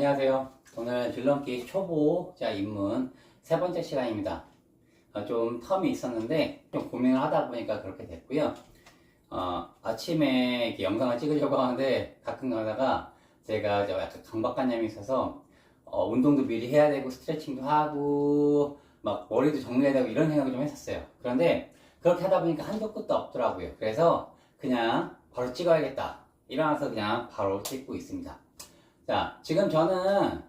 안녕하세요. 오늘 줄넘기 초보자 입문 세 번째 시간입니다. 좀 텀이 있었는데 좀 고민을 하다 보니까 그렇게 됐고요. 아침에 이렇게 영상을 찍으려고 하는데 가끔 가다가 제가 약간 강박관념이 있어서 운동도 미리 해야 되고 스트레칭도 하고 막 머리도 정리해야 되고 이런 생각을 좀 했었어요. 그런데 그렇게 하다 보니까 한도 끝도 없더라고요. 그래서 그냥 바로 찍어야겠다. 일어나서 그냥 바로 찍고 있습니다. 자, 지금 저는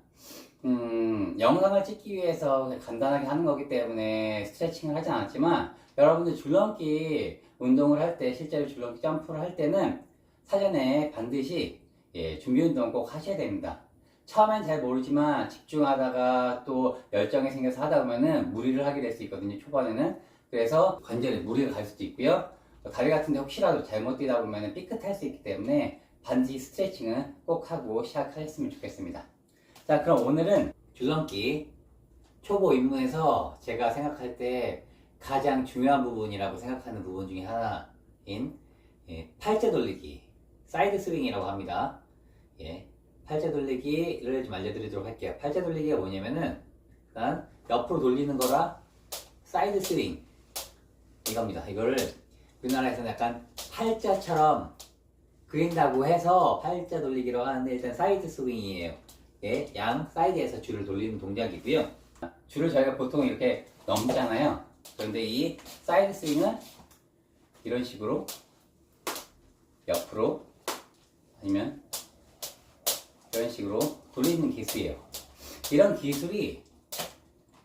영상을 찍기 위해서 간단하게 하는 거기 때문에 스트레칭을 하지 않았지만, 여러분들 줄넘기 운동을 할 때, 실제로 줄넘기 점프를 할 때는 사전에 반드시 준비 운동 꼭 하셔야 됩니다. 처음엔 잘 모르지만 집중하다가 또 열정이 생겨서 하다 보면은 무리를 하게 될 수 있거든요, 초반에는. 그래서 관절에 무리가 갈 수도 있고요. 다리 같은데 혹시라도 잘못 뛰다 보면은 삐끗할 수 있기 때문에 반드시 스트레칭은 꼭 하고 시작하셨으면 좋겠습니다. 자, 그럼 오늘은 줄넘기 초보 입문에서 제가 생각할 때 가장 중요한 부분이라고 생각하는 부분 중에 하나인 팔자 돌리기, 사이드 스윙이라고 합니다. 팔자 돌리기를 좀 알려드리도록 할게요. 팔자 돌리기가 뭐냐면은 일단 옆으로 돌리는 거라 사이드 스윙 이겁니다. 이거를 우리나라에서는 약간 팔자처럼 그린다고 해서 팔자 돌리기라고 하는데, 일단 사이드 스윙이에요. 양 사이드에서 줄을 돌리는 동작이고요. 줄을 저희가 보통 이렇게 넘잖아요. 그런데 이 사이드 스윙은 이런 식으로 옆으로 아니면 이런 식으로 돌리는 기술이에요. 이런 기술이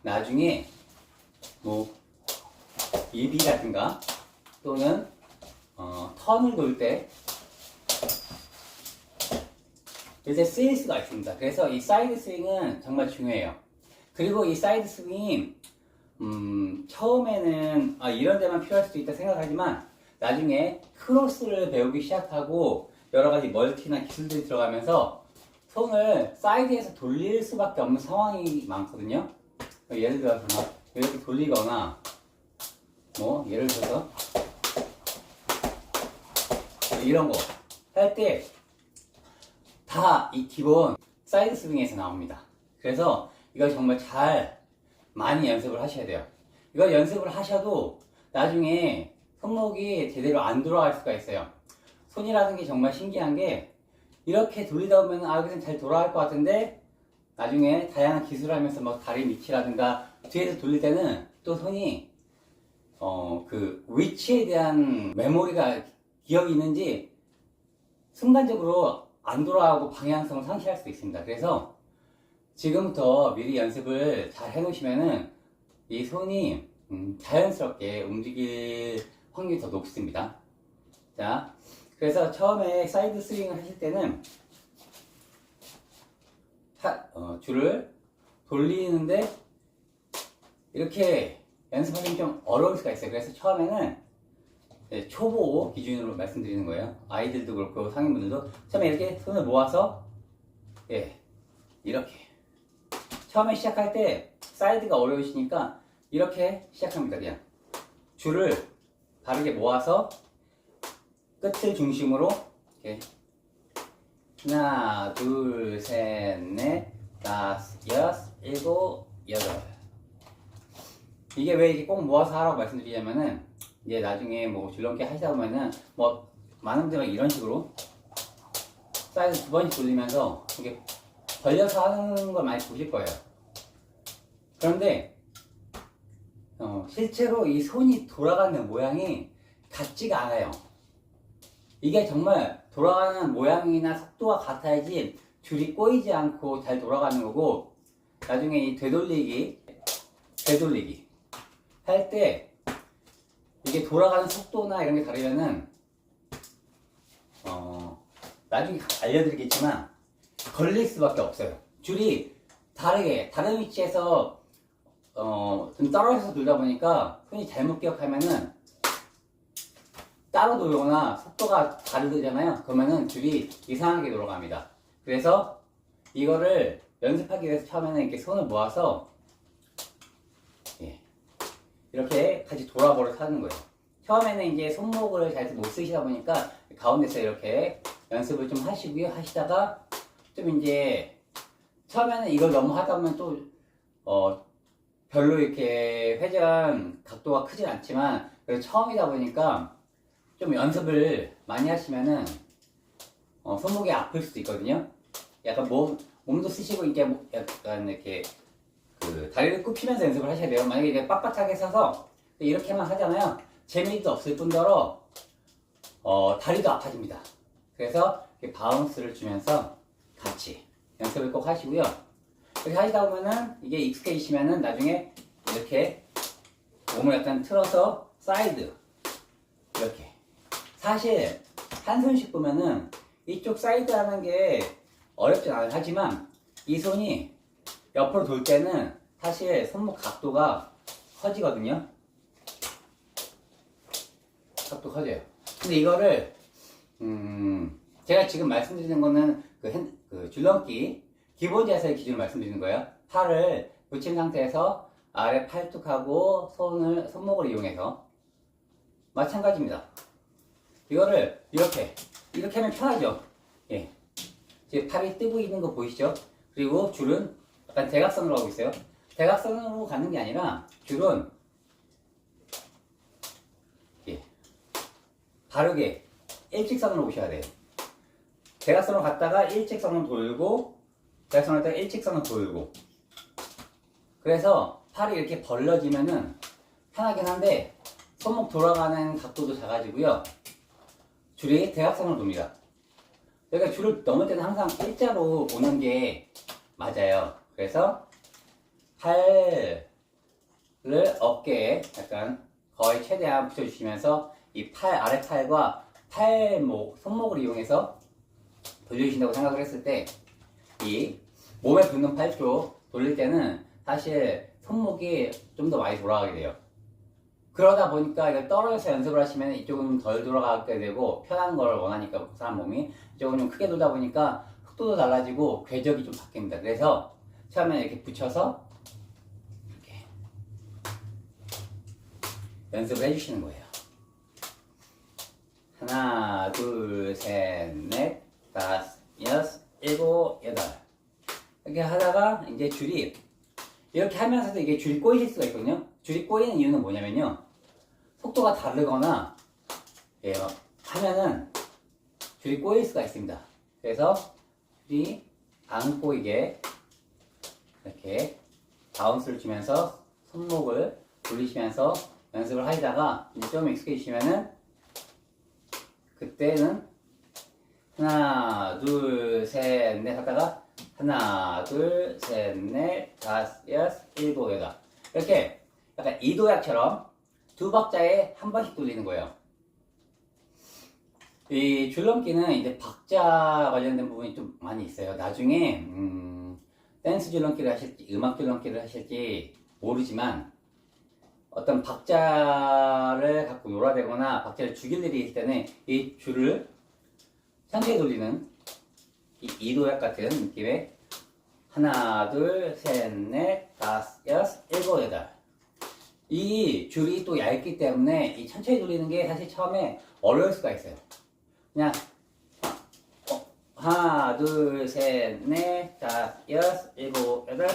나중에 뭐 EB라든가 또는 턴을 돌 때 이제 쓰일 수가 있습니다. 그래서 이 사이드 스윙은 정말 중요해요. 그리고 이 사이드 스윙이 처음에는 이런 데만 필요할 수도 있다 생각하지만, 나중에 크로스를 배우기 시작하고 여러가지 멀티나 기술들이 들어가면서 손을 사이드에서 돌릴 수밖에 없는 상황이 많거든요. 예를 들어서 막 이렇게 돌리거나 뭐 예를 들어서 이런 거 할 때 다 이 기본 사이드 스윙에서 나옵니다. 그래서 이걸 정말 많이 연습을 하셔야 돼요. 이걸 연습을 하셔도 나중에 손목이 제대로 안 돌아갈 수가 있어요. 손이라는 게 정말 신기한 게, 이렇게 돌리다 보면 여기서 잘 돌아갈 것 같은데 나중에 다양한 기술을 하면서 막 다리 밑이라든가 뒤에서 돌릴 때는 또 손이 그 위치에 대한 메모리가 기억이 있는지 순간적으로 안 돌아가고 방향성을 상실할 수도 있습니다. 그래서 지금부터 미리 연습을 잘 해놓으시면은 이 손이 자연스럽게 움직일 확률이 더 높습니다. 자, 그래서 처음에 사이드 스윙을 하실 때는 줄을 돌리는데 이렇게 연습하기는 좀 어려울 수가 있어요. 그래서 처음에는 초보 기준으로 말씀드리는 거예요. 아이들도 그렇고 상인분들도 처음에 이렇게 손을 모아서 이렇게 처음에 시작할 때 사이드가 어려우시니까 이렇게 시작합니다. 그냥 줄을 바르게 모아서 끝을 중심으로 이렇게 하나, 둘, 셋, 넷, 다섯, 여섯, 일곱, 여덟. 이게 왜 이렇게 꼭 모아서 하라고 말씀드리냐면은, 이제 나중에 뭐 줄넘기 하시다 보면은 뭐 많은 분들은 이런 식으로 사이드 두 번씩 돌리면서 이렇게 벌려서 하는 걸 많이 보실 거예요. 그런데 실제로 이 손이 돌아가는 모양이 같지가 않아요. 이게 정말 돌아가는 모양이나 속도가 같아야지 줄이 꼬이지 않고 잘 돌아가는 거고, 나중에 이 되돌리기 할 때 이게 돌아가는 속도나 이런 게 다르면은 나중에 알려드리겠지만 걸릴 수밖에 없어요. 줄이 다른 위치에서 좀 떨어져서 돌다 보니까 손이 잘못 기억하면은 따로 돌거나 속도가 다르잖아요. 그러면은 줄이 이상하게 돌아갑니다. 그래서 이거를 연습하기 위해서 처음에는 이렇게 손을 모아서 이렇게 같이 돌아버려서 하는 거예요. 처음에는 이제 손목을 잘 못 쓰시다 보니까 가운데서 이렇게 연습을 좀 하시고요. 하시다가 좀 이제 처음에는 이걸 너무 하다 보면 또 별로 이렇게 회전 각도가 크진 않지만 그래도 처음이다 보니까 좀 연습을 많이 하시면은 손목이 아플 수도 있거든요. 약간 몸도 쓰시고 이게 약간 이렇게 그 다리를 굽히면서 연습을 하셔야 돼요. 만약에 이게 빳빳하게 서서 이렇게만 하잖아요. 재미도 없을 뿐더러 다리도 아파집니다. 그래서 이렇게 바운스를 주면서 같이 연습을 꼭 하시고요. 이렇게 하시다 보면은 이게 익숙해지시면은 나중에 이렇게 몸을 약간 틀어서 사이드 이렇게, 사실 한 손씩 보면은 이쪽 사이드 하는 게 어렵진 않아요. 하지만 이 손이 옆으로 돌 때는 사실 손목 각도가 커지거든요. 각도 커져요. 근데 이거를 제가 지금 말씀드리는 거는 그 줄넘기 기본 자세 기준으로 말씀드리는 거예요. 팔을 붙인 상태에서 아래 팔뚝하고 손목을 이용해서 마찬가지입니다. 이거를 이렇게 하면 편하죠. 예. 지금 팔이 뜨고 있는 거 보이시죠? 그리고 줄은 약간 대각선으로 가고 있어요. 대각선으로 가는 게 아니라 줄은 예. 바르게 일직선으로 오셔야 돼요. 대각선으로 갔다가 일직선으로 돌고, 대각선으로 갔다가 일직선으로 돌고. 그래서 팔이 이렇게 벌려지면은 편하긴 한데 손목 돌아가는 각도도 작아지고요. 줄이 대각선으로 돕니다. 그러니까 줄을 넘을 때는 항상 일자로 오는 게 맞아요. 그래서 팔을 어깨에 약간 거의 최대한 붙여주시면서 이 아래 팔과 손목을 이용해서 돌려주신다고 생각을 했을 때 이 몸에 붙는 팔 쪽 돌릴 때는 사실 손목이 좀 더 많이 돌아가게 돼요. 그러다 보니까 이거 떨어져서 연습을 하시면 이쪽은 좀 덜 돌아가게 되고 편한 걸 원하니까 사람 몸이 이쪽은 좀 크게 돌다 보니까 속도도 달라지고 궤적이 좀 바뀝니다. 그래서 처음에 이렇게 붙여서 이렇게 연습을 해주시는 거예요. 하나, 둘, 셋, 넷, 다섯, 여섯, 일곱, 여덟. 이렇게 하다가 이제 줄이 이렇게 하면서도 이게 줄이 꼬이실 수가 있거든요. 줄이 꼬이는 이유는 뭐냐면요, 속도가 다르거나 예, 하면은 줄이 꼬일 수가 있습니다. 그래서 줄이 안 꼬이게 이렇게 바운스를 주면서 손목을 돌리시면서 연습을 하시다가 이제 좀 익숙해지시면은 그때는 하나, 둘, 셋, 넷 하다가 하나, 둘, 셋, 넷, 다섯, 여섯, 일곱, 여덟. 이렇게 약간 이도약처럼 두 박자에 한 번씩 돌리는 거예요. 이 줄넘기는 이제 박자 관련된 부분이 좀 많이 있어요. 나중에 댄스 줄넘기를 하실지 음악 줄넘기를 하실지 모르지만 어떤 박자를 갖고 놀아대거나 박자를 죽일 일이 있을 때는 이 줄을 천천히 돌리는 이 이도약 같은 느낌의 하나, 둘, 셋, 넷, 다섯, 여섯, 일곱, 여덟. 이 줄이 또 얇기 때문에 이 천천히 돌리는 게 사실 처음에 어려울 수가 있어요. 그냥 하나, 둘, 셋, 넷, 다섯, 여섯, 일곱, 여덟,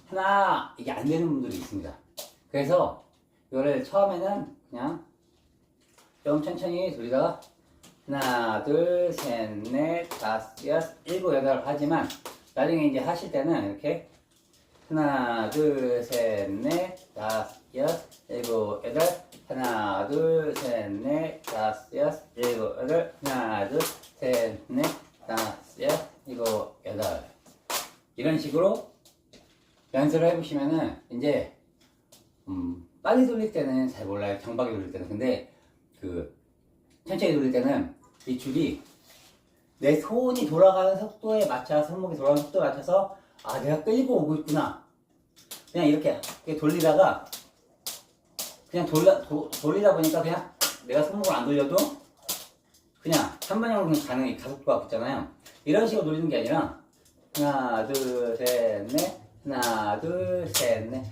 하나, 이게 안 되는 분들이 있습니다. 그래서 이거를 처음에는 그냥 좀 천천히 돌리다가 하나, 둘, 셋, 넷, 다섯, 여섯, 일곱, 여덟 하지만 나중에 이제 하실 때는 이렇게 하나, 둘, 셋, 넷, 다섯, 여섯, 일곱, 여덟, 하나, 둘, 셋, 넷, 다섯, 여섯, 일곱, 여덟, 하나, 둘, 셋, 넷, 다섯, 여섯, 일곱, 여덟. 이런 식으로 연습을 해보시면은 이제 빨리 돌릴 때는 잘 몰라요. 경박이 돌릴 때는. 근데 천천히 돌릴 때는 이 줄이 내 손이 돌아가는 속도에 맞춰서, 손목이 돌아가는 속도에 맞춰서 아, 내가 끌고 오고 있구나. 그냥 이렇게 돌리다가 그냥 돌리다 보니까 그냥 내가 손목을 안 돌려도 그냥 한 방향으로 그냥 가는 이 가속도가 붙잖아요. 이런 식으로 돌리는 게 아니라 하나, 둘, 셋, 넷, 하나, 둘, 셋, 넷.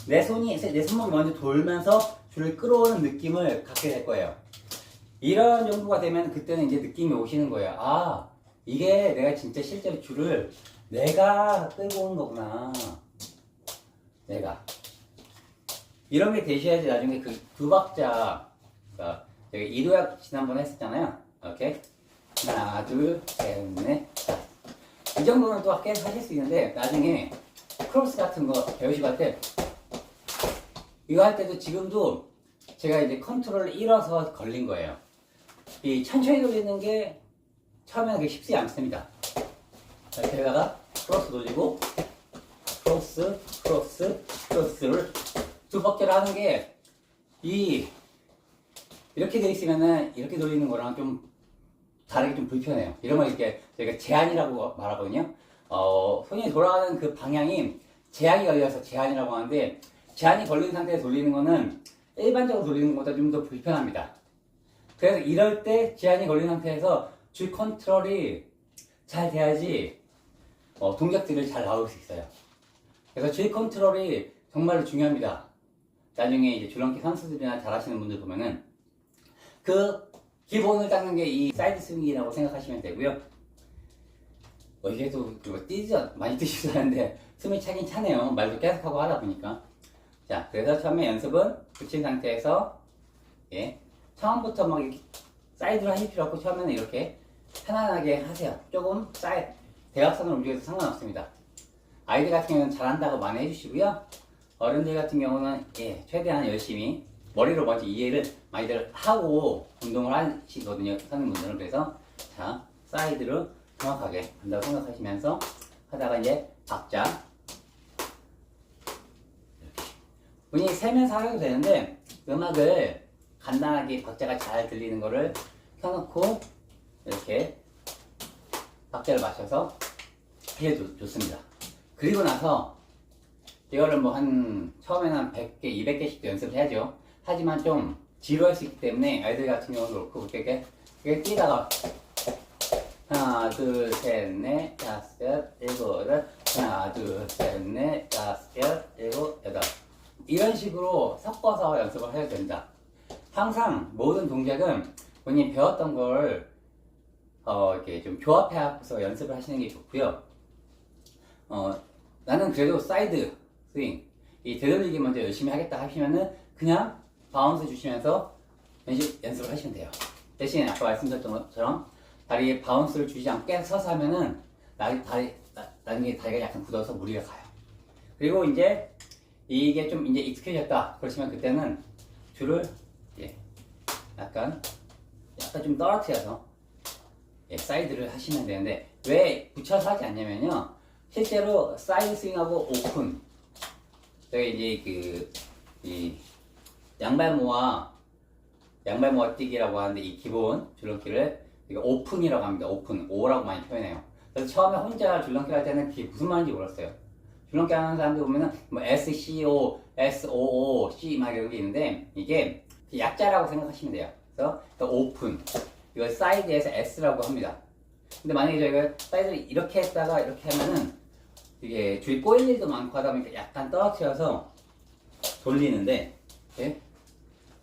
내 손목이 먼저 돌면서 줄을 끌어오는 느낌을 갖게 될 거예요. 이런 정도가 되면 그때는 이제 느낌이 오시는 거예요. 아, 이게 내가 진짜 실제로 줄을 내가 끌고 온 거구나. 내가. 이런 게 되셔야지 나중에 그 두 박자, 그러니까 제가 이도약 지난번에 했었잖아요. 오케이? 하나, 둘, 셋, 넷. 이 정도는 또 계속 하실 수 있는데, 나중에 크로스 같은 거 배우실 때, 이거 할 때도 지금도 제가 이제 컨트롤을 잃어서 걸린 거예요. 이 천천히 돌리는 게 처음에는 그게 쉽지 않습니다. 이렇게 하다가 크로스 돌리고, 크로스, 크로스, 크로스를 두 박자를 하는 게, 이렇게 돼 있으면은 이렇게 돌리는 거랑 좀 다르게 좀 불편해요. 이러면 이렇게 저희가 제한이라고 말하거든요. 손이 돌아가는 그 방향이 제한이 걸려서 제한이라고 하는데, 제한이 걸린 상태에서 돌리는 거는 일반적으로 돌리는 것보다 좀 더 불편합니다. 그래서 이럴 때 제한이 걸린 상태에서 줄 컨트롤이 잘 돼야지 동작들을 잘 나올 수 있어요. 그래서 줄 컨트롤이 정말로 중요합니다. 나중에 이제 줄넘기 선수들이나 잘하시는 분들 보면은 그 기본을 닦는 게 이 사이드 스윙이라고 생각하시면 되고요. 이게 또 많이 뛰지도 않는데 숨이 차긴 차네요. 말도 계속하고 하다 보니까. 자, 그래서 처음에 연습은 붙인 상태에서 처음부터 막 이렇게 사이드로 하실 필요 없고 처음에는 이렇게 편안하게 하세요. 조금 대각선으로 움직여도 상관없습니다. 아이들 같은 경우는 잘한다고 많이 해주시고요. 어른들 같은 경우는 최대한 열심히 머리로 먼저 이해를 많이들 하고 운동을 하시거든요. 선생님분들은. 그래서 자, 사이드로 정확하게 한다고 생각하시면서 하다가 이제 박자 본인이 세면서 하셔도 되는데 음악을 간단하게 박자가 잘 들리는 거를 켜놓고 이렇게 박자를 맞춰서 해도 좋습니다. 그리고 나서 이거를 뭐 처음에는 한 100개, 200개씩 연습을 해야죠. 하지만 좀 지루할 수 있기 때문에 아이들 같은 경우도 그렇고 그렇게 뛰다가 하나, 둘, 셋, 넷, 다섯, 일곱, 여덟, 하나, 둘, 셋, 넷, 다섯, 일곱, 여덟. 이런 식으로 섞어서 연습을 해야 된다. 항상 모든 동작은 본인이 배웠던 걸 이렇게 좀 조합해서 연습을 하시는 게 좋고요. 나는 그래도 사이드 스윙, 이 되돌리기 먼저 열심히 하겠다 하시면은 그냥 바운스 주시면서 연습을 하시면 돼요. 대신 아까 말씀드렸던 것처럼 다리에 바운스를 주지 않고 계속 서서 하면은 나중에 다리가 약간 굳어서 무리가 가요. 그리고 이제 이게 좀 이제 익숙해졌다 그러시면 그때는 줄을 약간 좀 떨어뜨려서 사이드를 하시면 되는데 왜 붙여서 하지 않냐면요. 실제로 사이드 스윙하고 오픈 저희 이제 이 양발 모아 뛰기라고 하는데 이 기본 줄넘기를 오픈이라고 합니다. 오픈, O라고 많이 표현해요. 그래서 처음에 혼자 줄넘기 할 때는 그게 무슨 말인지 몰랐어요. 줄넘기 하는 사람들 보면은 뭐 SCO, SOO, C 막 이런 게 있는데 이게 약자라고 생각하시면 돼요. 그래서 오픈, 이걸 사이드에서 S라고 합니다. 근데 만약에 저희가 사이드를 이렇게 했다가 이렇게 하면은 이게 줄이 꼬일 일도 많고 하다 보니까 약간 떨어뜨려서 돌리는데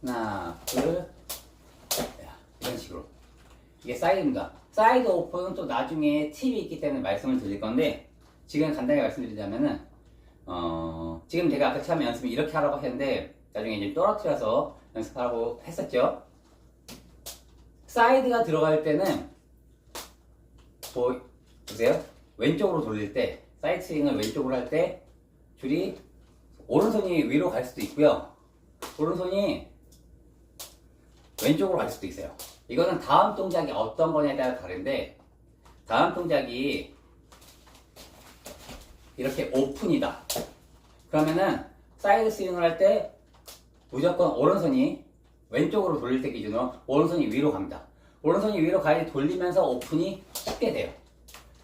하나, 둘, 이런 식으로 이게 사이드입니다. 사이드 오픈은 또 나중에 팁이 있기 때문에 말씀을 드릴 건데 지금 간단히 말씀드리자면은 지금 제가 아까 처음에 연습을 이렇게 하라고 했는데 나중에 이제 떨어뜨려서 연습하라고 했었죠. 사이드가 들어갈 때는 보세요. 왼쪽으로 돌릴 때 사이드 스윙을 왼쪽으로 할 때 줄이 오른손이 위로 갈 수도 있고요. 오른손이 왼쪽으로 갈 수도 있어요. 이거는 다음 동작이 어떤 거냐에 따라 다른데 다음 동작이 이렇게 오픈이다. 그러면은 사이드 스윙을 할 때 무조건 오른손이 왼쪽으로 돌릴 때 기준으로 오른손이 위로 갑니다. 오른손이 위로 가야지 돌리면서 오픈이 쉽게 돼요.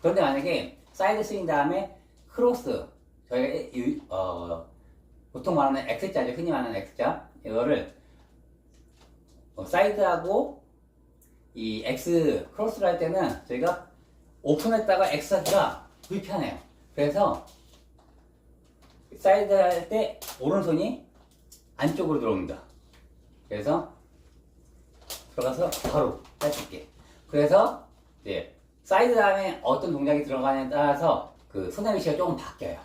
그런데 만약에 사이드 스윙 다음에 크로스 저희가 보통 말하는 X자죠. 흔히 말하는 X자 이거를 사이드하고 이 X 크로스를 할 때는 저희가 오픈했다가 X 하기가 불편해요. 그래서 사이드 할 때 오른손이 안쪽으로 들어옵니다. 그래서 들어가서 바로 할 수 있게. 그래서 이제 사이드 다음에 어떤 동작이 들어가냐에 따라서 그 손의 위치가 조금 바뀌어요.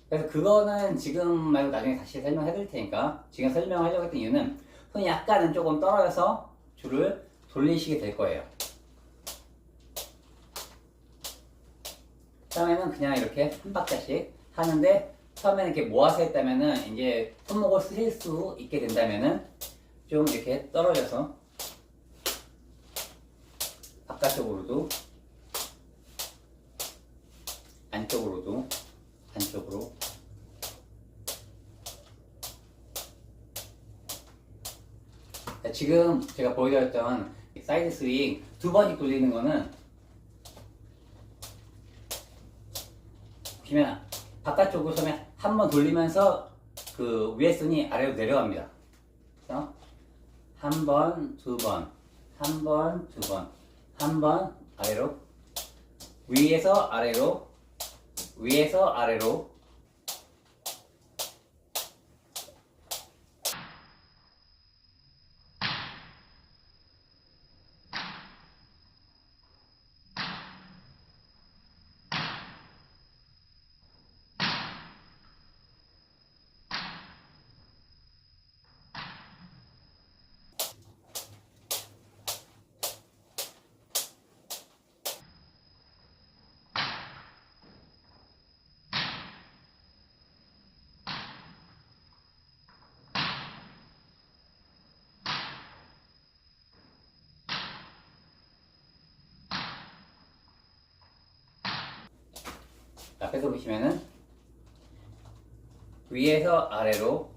그래서 그거는 지금 말고 나중에 다시 설명해 드릴 테니까 지금 설명하려고 했던 이유는 손이 약간은 조금 떨어져서 줄을 돌리시게 될 거예요. 처음에는 그냥 이렇게 한 박자씩 하는데 처음에는 이렇게 모아서 했다면은 이제 손목을 쓰실 수 있게 된다면은 좀 이렇게 떨어져서 바깥쪽으로도 안쪽으로도 안쪽으로 지금 제가 보여드렸던 사이드 스윙 두 번씩 돌리는 거는 보시면 바깥쪽으로 처음에 한 번 돌리면서 그 위에 손이 아래로 내려갑니다. 그래서 한 번, 두 번, 한 번, 두 번, 한 번 아래로, 위에서 아래로, 위에서 아래로. 앞에서 보시면은 위에서 아래로,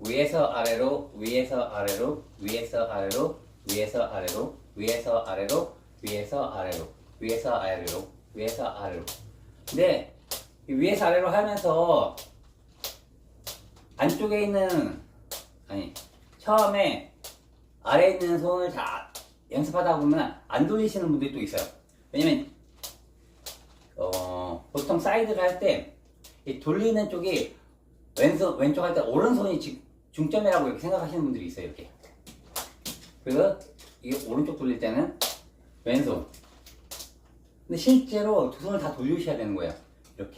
위에서 아래로, 위에서 아래로, 위에서 아래로, 위에서 아래로, 위에서 아래로, 위에서 아래로, 위에서 아래로, 위에서 아래로. 근데 위에서 아래로 하면서 안쪽에 있는, 아니, 처음에 아래에 있는 손을 다 연습하다 보면 안 돌리시는 분들이 또 있어요. 왜냐면 보통 사이드를 할 때 이 돌리는 쪽이 왼쪽 할 때 오른손이 중점이라고 이렇게 생각하시는 분들이 있어요. 이렇게. 그래서 이게 오른쪽 돌릴 때는 왼손. 근데 실제로 두 손을 다 돌리셔야 되는 거예요. 이렇게.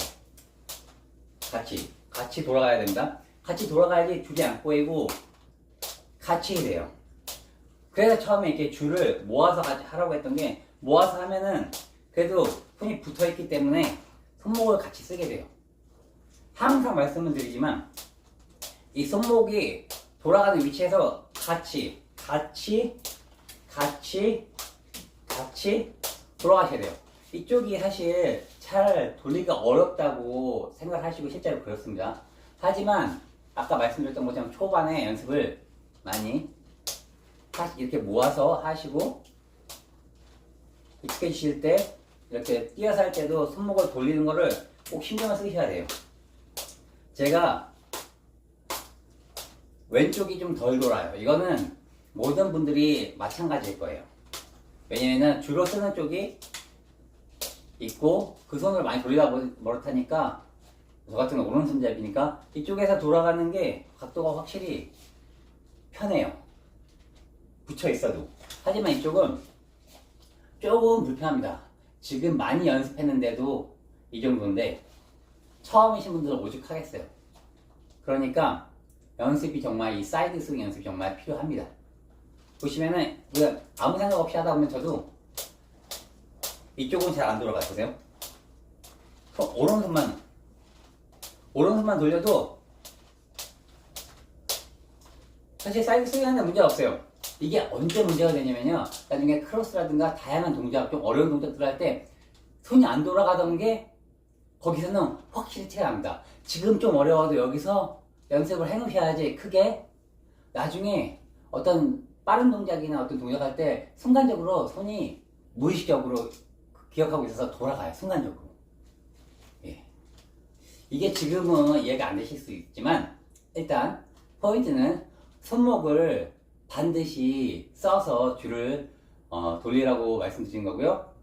같이 돌아가야 됩니다. 같이 돌아가야지 줄이 안 꼬이고 같이 돼요. 그래서 처음에 이렇게 줄을 모아서 하라고 했던 게 모아서 하면은 그래도 손이 붙어 있기 때문에 손목을 같이 쓰게 돼요. 항상 말씀을 드리지만 이 손목이 돌아가는 위치에서 같이 돌아가셔야 돼요. 이쪽이 사실 잘 돌리기가 어렵다고 생각하시고 실제로 그렇습니다. 하지만 아까 말씀드렸던 것처럼 초반에 연습을 많이 이렇게 모아서 하시고 익숙해지실 때 이렇게 뛰어서 할 때도 손목을 돌리는 거를 꼭 신경을 쓰셔야 돼요. 제가 왼쪽이 좀 덜 돌아요. 이거는 모든 분들이 마찬가지일 거예요. 왜냐면 주로 쓰는 쪽이 있고 그 손을 많이 돌리다 버릇하니까 저 같은 건 오른손잡이니까 이쪽에서 돌아가는 게 각도가 확실히 편해요. 붙여 있어도. 하지만 이쪽은 조금 불편합니다. 지금 많이 연습했는데도 이 정도인데 처음이신 분들은 오죽하겠어요. 그러니까 연습이 정말 이 사이드 스윙 연습이 정말 필요합니다. 보시면은 그냥 아무 생각 없이 하다 보면 저도 이쪽은 잘 안 돌아가요. 보세요. 오른손만 돌려도 사실 사이드 스윙 하는데 문제가 없어요. 이게 언제 문제가 되냐면요. 나중에 크로스라든가 다양한 동작, 좀 어려운 동작들 할 때 손이 안 돌아가던 게 거기서는 확실히 티가 납니다. 지금 좀 어려워도 여기서 연습을 해 놓으셔야지 크게 나중에 어떤 빠른 동작이나 어떤 동작할 때 순간적으로 손이 무의식적으로 기억하고 있어서 돌아가요. 순간적으로. 예. 이게 지금은 이해가 안 되실 수 있지만 일단 포인트는 손목을 반드시 써서 줄을 돌리라고 말씀드린 거고요.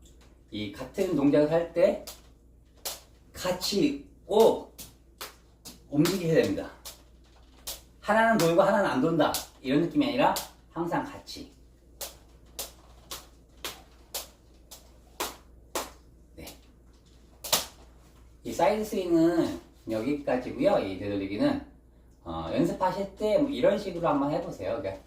이 같은 동작을 할 때 같이 꼭 움직이셔야 됩니다. 하나는 돌고 하나는 안 돈다 이런 느낌이 아니라 항상 같이. 이 사이드 스윙은 여기까지고요. 이 되돌리기는 연습하실 때 뭐 이런 식으로 한번 해보세요. 그러니까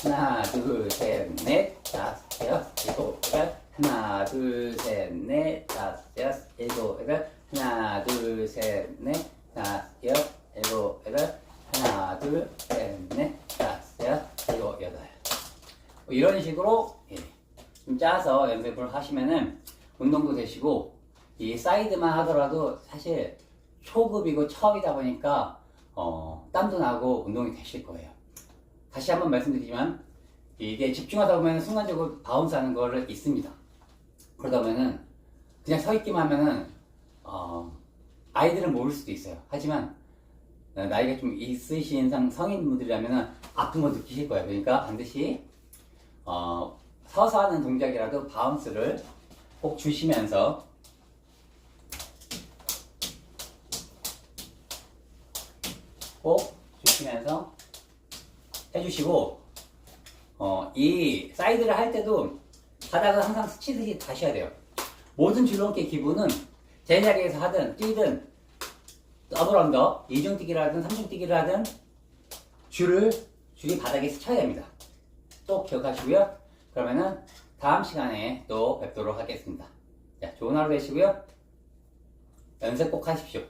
하나, 둘, 셋, 넷, 다섯, 여섯, 일곱, 여덟. 하나, 둘, 셋, 넷, 다섯, 여섯, 일곱, 여덟. 하나, 둘, 셋, 넷, 다섯, 여섯, 일곱, 여덟. 하나, 둘, 셋, 넷, 다섯, 여섯, 일곱, 여덟. 뭐 이런 식으로 좀 짜서 연습을 하시면은 운동도 되시고, 이 사이드만 하더라도 사실 초급이고 처음이다 보니까 땀도 나고 운동이 되실 거예요. 다시 한번 말씀드리지만 이게 집중하다 보면 순간적으로 바운스 하는 거를 있습니다. 그러다 보면은 그냥 서 있기만 하면은 아이들은 모를 수도 있어요. 하지만 나이가 좀 있으신 성인분들이라면은 아픈 거 느끼실 거예요. 그러니까 반드시 서서 하는 동작이라도 바운스를 꼭 주시면서 해주시고, 이 사이드를 할 때도 바닥을 항상 스치듯이 다셔야 돼요. 모든 줄넘기 기본은 제자리에서 하든 뛰든 더블 언더, 이중 뛰기를 하든 삼중 뛰기를 하든 줄이 바닥에 스쳐야 됩니다. 또 기억하시고요. 그러면은 다음 시간에 또 뵙도록 하겠습니다. 자, 좋은 하루 되시고요. 연습 꼭 하십시오.